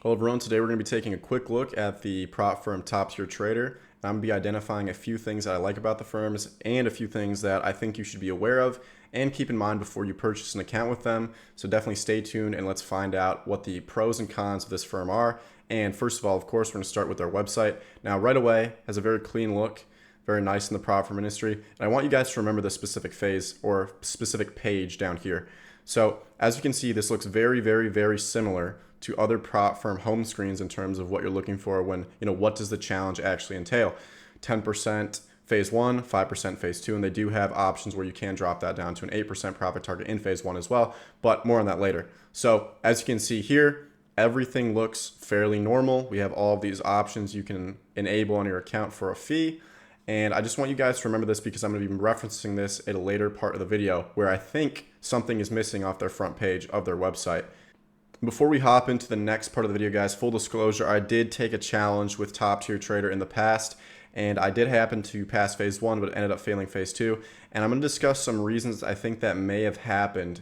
Hello everyone, today we're going to be taking a quick look at the prop firm Toptier Trader. I'm going to be identifying a few things that I like about the firms and a few things that I think you should be aware of and keep in mind before you purchase an account with them. So definitely stay tuned and let's find out what the pros and cons of this firm are. And first of all, of course, we're going to start with their website. Now right away, has a very clean look, very nice in the prop firm industry. And I want you guys to remember the specific phase or specific page down here. So as you can see, this looks very similar to other prop firm home screens in terms of what you're looking for when, what does the challenge actually entail? 10% phase one, 5% phase two, and they do have options where you can drop that down to an 8% profit target in phase one as well, but more on that later. So as you can see here, everything looks fairly normal. We have all of these options you can enable on your account for a fee. And I just want you guys to remember this because I'm going to be referencing this at a later part of the video where I think something is missing off their front page of their website. Before we hop into the next part of the video, guys, full disclosure, I did take a challenge with Toptier Trader in the past, and I did happen to pass phase one, but ended up failing phase two. And I'm going to discuss some reasons I think that may have happened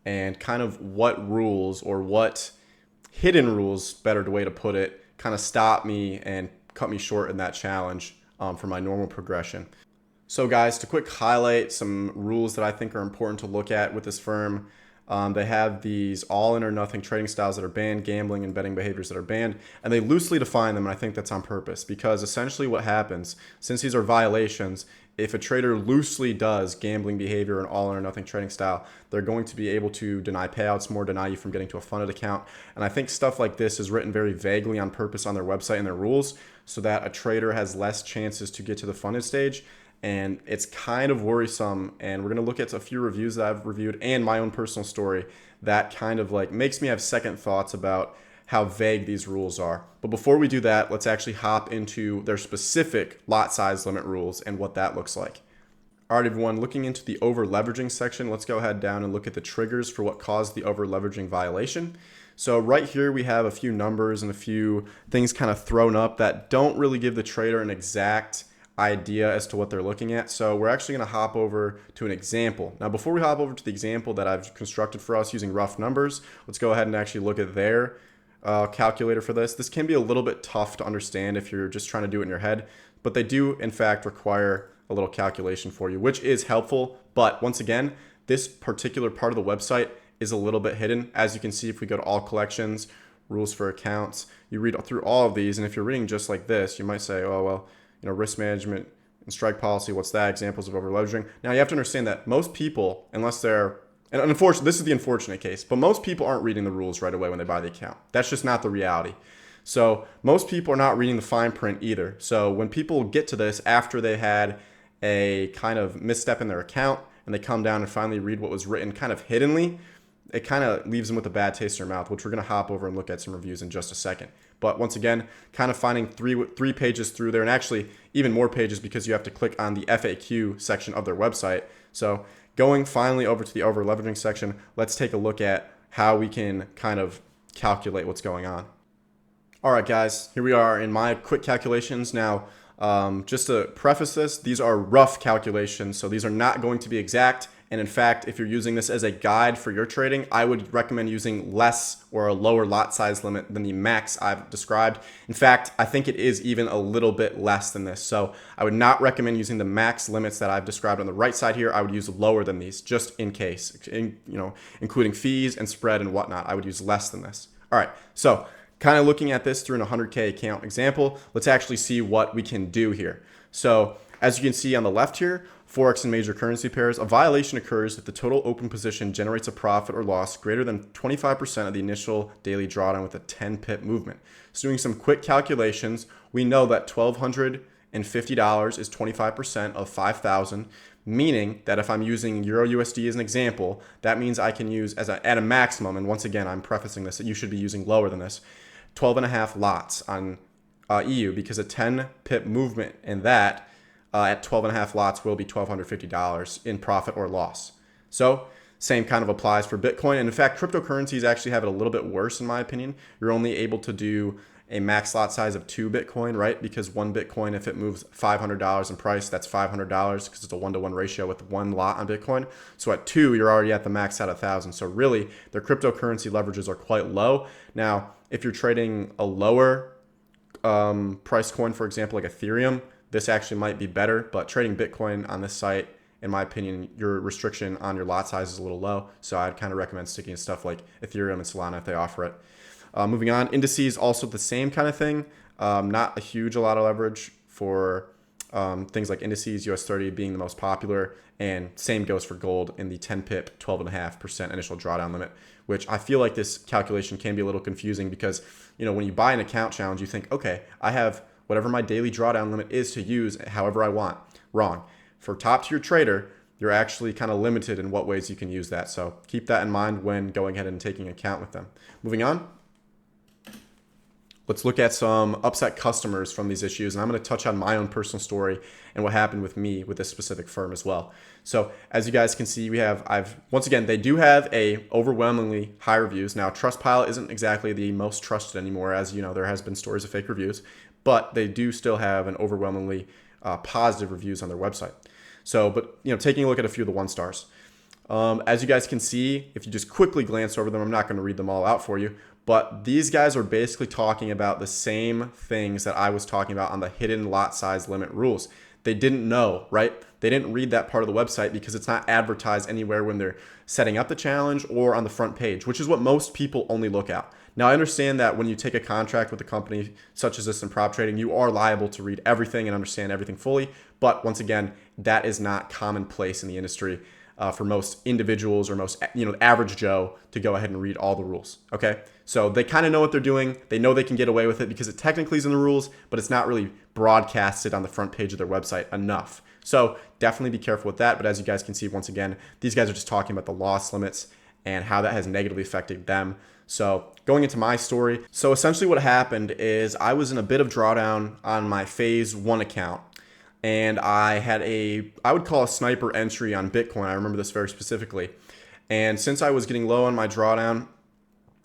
and kind of what rules or what hidden rules, better way to put it, kind of stopped me and cut me short in that challenge for my normal progression. So guys, to quick highlight some rules that I think are important to look at with this firm. They have these all in or nothing trading styles that are banned, gambling and betting behaviors that are banned, and they loosely define them, and I think that's on purpose because essentially what happens, since these are violations, if a trader loosely does gambling behavior and all in or nothing trading style, they're going to be able to deny payouts more, deny you from getting to a funded account, and I think stuff like this is written very vaguely on purpose on their website and their rules so that a trader has less chances to get to the funded stage. And it's kind of worrisome, and we're going to look at a few reviews that I've reviewed and my own personal story that kind of like makes me have second thoughts about how vague these rules are. But before we do that, let's actually hop into their specific lot size limit rules and what that looks like. All right, everyone, looking into the over-leveraging section, let's go ahead down and look at the triggers for what caused the over-leveraging violation. So right here we have a few numbers and a few things kind of thrown up that don't really give the trader an exact idea as to what they're looking at. So we're actually going to hop over to an example. Now, before we hop over to the example that I've constructed for us using rough numbers, let's go ahead and actually look at their calculator for this. This can be a little bit tough to understand if you're just trying to do it in your head, but they do in fact require a little calculation for you, which is helpful. But once again, this particular part of the website is a little bit hidden. As you can see, if we go to all collections, rules for accounts, you read through all of these. And if you're reading just like this, you might say, oh, well, risk management and strike policy, what's that? Examples of over-leveraging. Now you have to understand that most people, unless they're, and unfortunately, this is the unfortunate case, but most people aren't reading the rules right away when they buy the account. That's just not the reality. So most people are not reading the fine print either. So when people get to this after they had a kind of misstep in their account and they come down and finally read what was written kind of hiddenly, it kind of leaves them with a bad taste in their mouth, which we're going to hop over and look at some reviews in just a second. But once again, kind of finding three pages through there, and actually even more pages because you have to click on the FAQ section of their website. So going finally over to the over-leveraging section, let's take a look at how we can kind of calculate what's going on. All right, guys, here we are in my quick calculations. Now, just to preface this, these are rough calculations, so these are not going to be exact. And in fact, if you're using this as a guide for your trading, I would recommend using less or a lower lot size limit than the max I've described. In fact, I think it is even a little bit less than this. So I would not recommend using the max limits that I've described on the right side here. I would use lower than these just in case, including fees and spread and whatnot. I would use less than this. All right, so kind of looking at this through an 100K account example, let's actually see what we can do here. So as you can see on the left here, Forex and major currency pairs, a violation occurs if the total open position generates a profit or loss greater than 25% of the initial daily drawdown with a 10 pip movement. So doing some quick calculations, we know that $1,250 is 25% of 5,000, meaning that if I'm using Euro USD as an example, that means I can use at a maximum, and once again, I'm prefacing this, that you should be using lower than this, 12.5 lots on EU because a 10 pip movement in that at 12.5 lots will be $1,250 in profit or loss. So Same kind of applies for Bitcoin. And in fact, cryptocurrencies actually have it a little bit worse in my opinion. You're only able to do a max lot size of 2 Bitcoin, right? Because 1 Bitcoin, if it moves $500 in price, that's $500 because it's a 1-to-1 ratio with 1 lot on Bitcoin. So at 2, you're already at the max at 1,000. So really, their cryptocurrency leverages are quite low. Now, if you're trading a lower price coin, for example, like Ethereum, this actually might be better. But trading Bitcoin on this site, in my opinion, your restriction on your lot size is a little low. So I'd kind of recommend sticking to stuff like Ethereum and Solana if they offer it. Moving on, indices, also the same kind of thing. Not a lot of leverage for things like indices, US 30 being the most popular. And same goes for gold in the 10 pip, 12.5% initial drawdown limit, which I feel like this calculation can be a little confusing because, when you buy an account challenge, you think, okay, I have whatever my daily drawdown limit is to use however I want. Wrong. For top tier trader, you're actually kind of limited in what ways you can use that. So keep that in mind when going ahead and taking account with them. Moving on. Let's look at some upset customers from these issues, and I'm going to touch on my own personal story and what happened with me with this specific firm as well. So as you guys can see, once again, they do have a overwhelmingly high reviews. Now, Trustpilot isn't exactly the most trusted anymore, as there has been stories of fake reviews, but they do still have an overwhelmingly positive reviews on their website. So, but taking a look at a few of the 1 stars. As you guys can see, if you just quickly glance over them, I'm not going to read them all out for you, but these guys are basically talking about the same things that I was talking about on the hidden lot size limit rules. They didn't know, right? They didn't read that part of the website because it's not advertised anywhere when they're setting up the challenge or on the front page, which is what most people only look at. Now, I understand that when you take a contract with a company such as this in prop trading, you are liable to read everything and understand everything fully. But once again, that is not commonplace in the industry for most individuals or most, average Joe to go ahead and read all the rules. Okay. So they kind of know what they're doing. They know they can get away with it because it technically is in the rules, but it's not really broadcasted on the front page of their website enough. So definitely be careful with that. But as you guys can see, once again, these guys are just talking about the loss limits and how that has negatively affected them. So going into my story. So essentially what happened is I was in a bit of drawdown on my phase 1 account. And I had I would call a sniper entry on Bitcoin. I remember this very specifically. And since I was getting low on my drawdown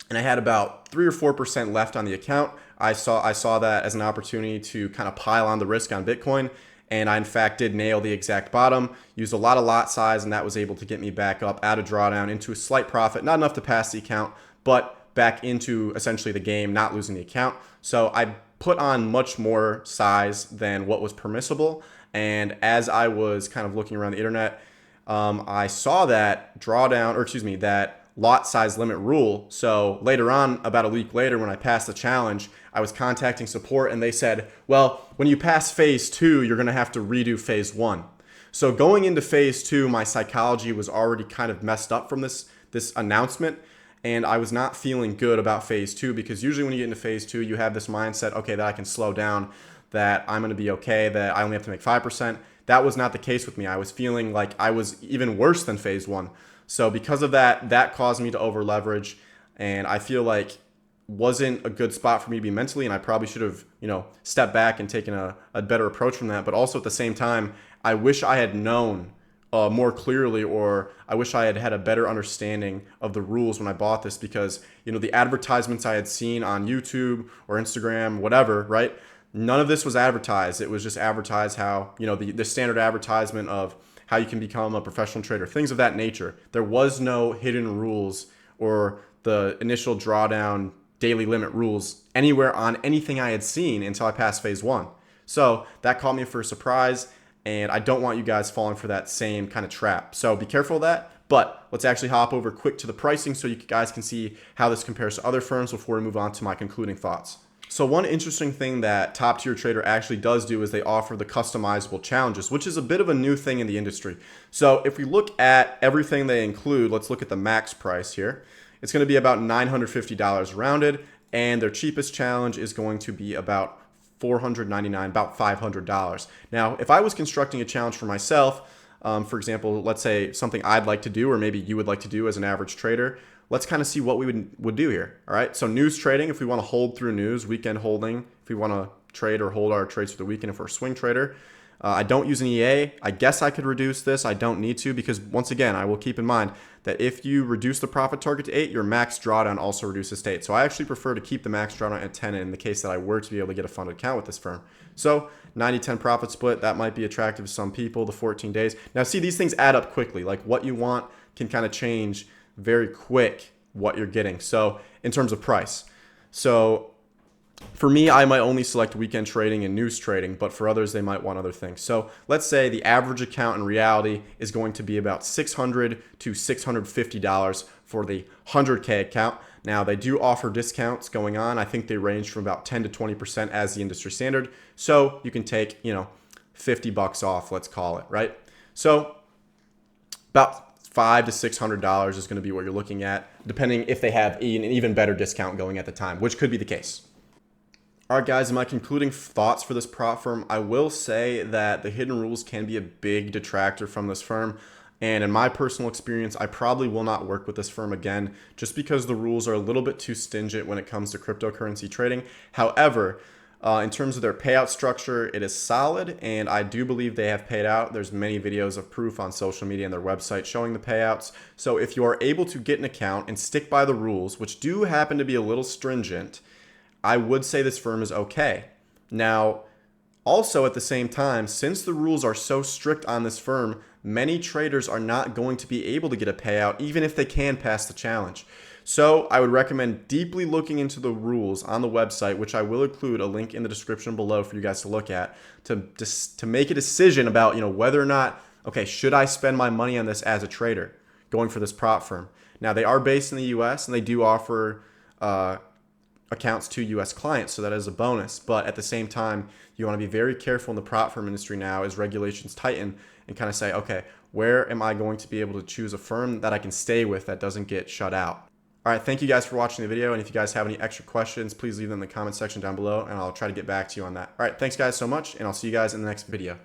and I had about 3 or 4% left on the account, I saw that as an opportunity to kind of pile on the risk on Bitcoin. And I, in fact, did nail the exact bottom, used a lot of lot size, and that was able to get me back up out of drawdown into a slight profit, not enough to pass the account, but back into essentially the game, not losing the account. So I put on much more size than what was permissible. And as I was kind of looking around the internet, I saw that that lot size limit rule. So later on, about a week later, when I passed the challenge, I was contacting support and they said, well, when you pass phase 2, you're going to have to redo phase 1. So going into phase 2, my psychology was already kind of messed up from this announcement. And I was not feeling good about phase 2 because usually when you get into phase 2, you have this mindset, okay, that I can slow down, that I'm going to be okay, that I only have to make 5%. That was not the case with me. I was feeling like I was even worse than phase 1. So because of that, that caused me to over leverage. And I feel like wasn't a good spot for me to be mentally. And I probably should have, stepped back and taken a better approach from that. But also at the same time, I wish I had known more clearly, or I wish I had had a better understanding of the rules when I bought this because, the advertisements I had seen on YouTube or Instagram, whatever, right? None of this was advertised. It was just advertised how, the standard advertisement of how you can become a professional trader, things of that nature. There was no hidden rules or the initial drawdown daily limit rules anywhere on anything I had seen until I passed phase 1. So that caught me for a surprise. And I don't want you guys falling for that same kind of trap. So be careful of that. But let's actually hop over quick to the pricing so you guys can see how this compares to other firms before we move on to my concluding thoughts. So one interesting thing that Toptier Trader actually does do is they offer the customizable challenges, which is a bit of a new thing in the industry. So if we look at everything they include, let's look at the max price here. It's going to be about $950 rounded, and their cheapest challenge is going to be about $499, about $500. Now, if I was constructing a challenge for myself, for example, let's say something I'd like to do, or maybe you would like to do as an average trader, let's kind of see what we would do here. All right. So news trading, if we want to hold through news, weekend holding, if we want to trade or hold our trades for the weekend, if we're a swing trader, I don't use an EA. I guess I could reduce this. I don't need to because, once again, I will keep in mind that if you reduce the profit target to 8, your max drawdown also reduces to 8. So I actually prefer to keep the max drawdown at 10 in the case that I were to be able to get a funded account with this firm. So 90-10 profit split, that might be attractive to some people, the 14 days. Now see, these things add up quickly. Like what you want can kind of change very quick what you're getting. So in terms of price. So for me, I might only select weekend trading and news trading, but for others, they might want other things. So let's say the average account in reality is going to be about $600 to $650 for the 100K account. Now, they do offer discounts going on. I think they range from about 10 to 20% as the industry standard. So you can take, $50 off, let's call it, right? So about $500 to $600 is going to be what you're looking at, depending if they have an even better discount going at the time, which could be the case. All right, guys, in my concluding thoughts for this prop firm, I will say that the hidden rules can be a big detractor from this firm. And in my personal experience, I probably will not work with this firm again just because the rules are a little bit too stringent when it comes to cryptocurrency trading. However, in terms of their payout structure, it is solid, and I do believe they have paid out. There's many videos of proof on social media and their website showing the payouts. So if you are able to get an account and stick by the rules, which do happen to be a little stringent, I would say this firm is okay. Now, also at the same time, since the rules are so strict on this firm, many traders are not going to be able to get a payout even if they can pass the challenge. So I would recommend deeply looking into the rules on the website, which I will include a link in the description below for you guys to look at, to make a decision about whether or not, okay, should I spend my money on this as a trader going for this prop firm. Now, they are based in the US and they do offer accounts to US clients, so that is a bonus. But at the same time, you want to be very careful in the prop firm industry now as regulations tighten and kind of say, okay, where am I going to be able to choose a firm that I can stay with that doesn't get shut out? All right, thank you guys for watching the video, and if you guys have any extra questions, please leave them in the comment section down below, and I'll try to get back to you on that. All right, thanks guys so much, and I'll see you guys in the next video.